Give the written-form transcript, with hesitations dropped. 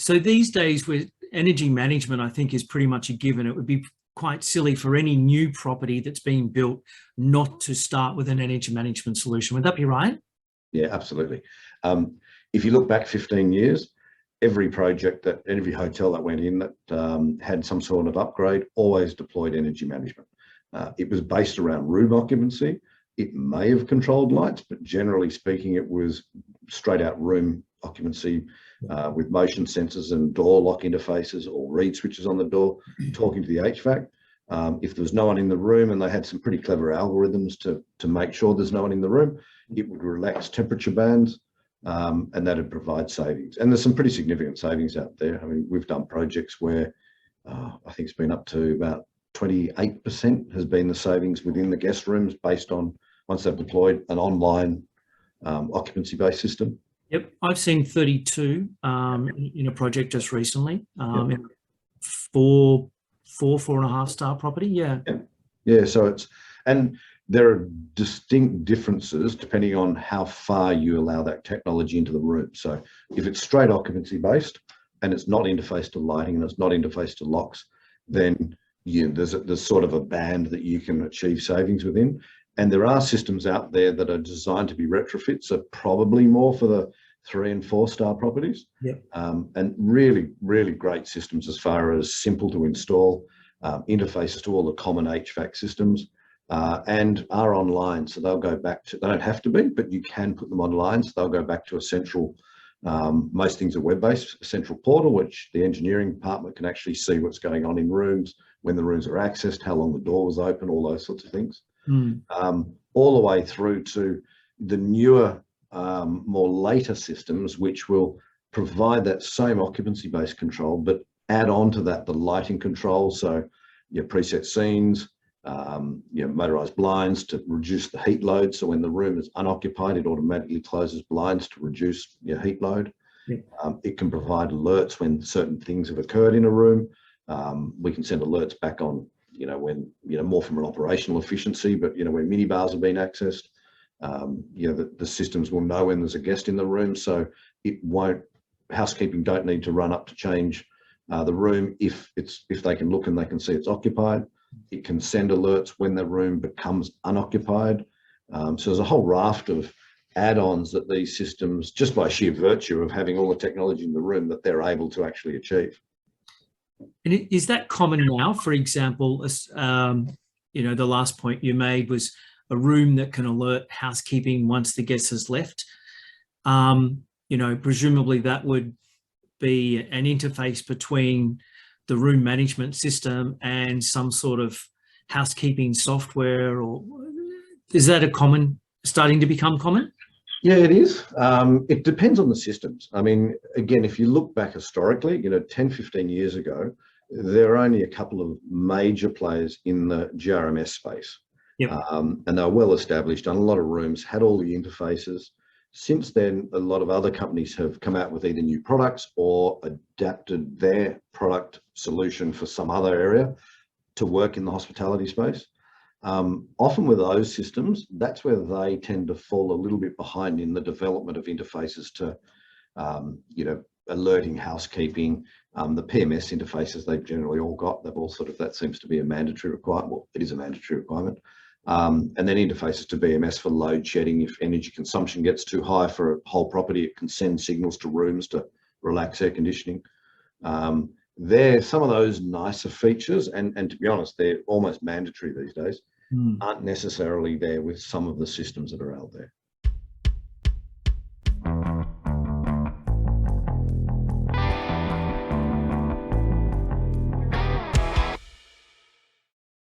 So these days with energy management, I think is pretty much a given. It would be quite silly for any new property that's being built not to start with an energy management solution. Would that be right? Yeah, absolutely. If you look back 15 years, every project that every hotel that went in that had some sort of upgrade always deployed energy management. It was based around room occupancy. It may have controlled lights, but generally speaking, it was straight out room occupancy with motion sensors and door lock interfaces or reed switches on the door, talking to the HVAC. If there was no one in the room, and they had some pretty clever algorithms to make sure there's no one in the room, it would relax temperature bands, and that'd provide savings. And there's some pretty significant savings out there. I mean, we've done projects where I think it's been up to about 28% has been the savings within the guest rooms based on once they've deployed an online occupancy-based system. Yep, I've seen 32 in a project just recently. Yep. Four and a half star property. Yeah. So it's, and there are distinct differences depending on how far you allow that technology into the room. So if it's straight occupancy based and it's not interfaced to lighting and it's not interfaced to locks, then there's sort of a band that you can achieve savings within. And there are systems out there that are designed to be retrofits, so probably more for the 3 and 4 star properties. Yep. And really, really great systems as far as simple to install, interfaces to all the common HVAC systems, and are online. So they'll go back to, they don't have to be, but you can put them online. So they'll go back to a central, most things are web-based, a central portal, which the engineering department can actually see what's going on in rooms, when the rooms are accessed, how long the door was open, all those sorts of things. All the way through to the newer, more later systems, which will provide that same occupancy-based control, but add on to that the lighting control. So your preset scenes, your motorized blinds to reduce the heat load. So when the room is unoccupied, it automatically closes blinds to reduce your heat load. Yeah. It can provide alerts when certain things have occurred in a room. We can send alerts back on, when, more from an operational efficiency, but, when minibars have been accessed, the systems will know when there's a guest in the room. So housekeeping don't need to run up to change the room if they can look and they can see it's occupied. It can send alerts when the room becomes unoccupied. So there's a whole raft of add-ons that these systems, just by sheer virtue of having all the technology in the room, that they're able to actually achieve. And is that common now? For example, the last point you made was a room that can alert housekeeping once the guest has left. Presumably that would be an interface between the room management system and some sort of housekeeping software, or is that starting to become common? Yeah, it is. It depends on the systems. I mean, again, if you look back historically, 10, 15 years ago, there are only a couple of major players in the GRMS space. Yep. And they were well established, and a lot of rooms had all the interfaces. Since then, a lot of other companies have come out with either new products or adapted their product solution for some other area to work in the hospitality space. Often with those systems, that's where they tend to fall a little bit behind in the development of interfaces to, alerting housekeeping. The PMS interfaces they've generally all got, they've all that seems to be a mandatory requirement. Well, it is a mandatory requirement. And then interfaces to BMS for load shedding. If energy consumption gets too high for a whole property, it can send signals to rooms to relax air conditioning. They're some of those nicer features, and to be honest, they're almost mandatory these days, aren't necessarily there with some of the systems that are out there.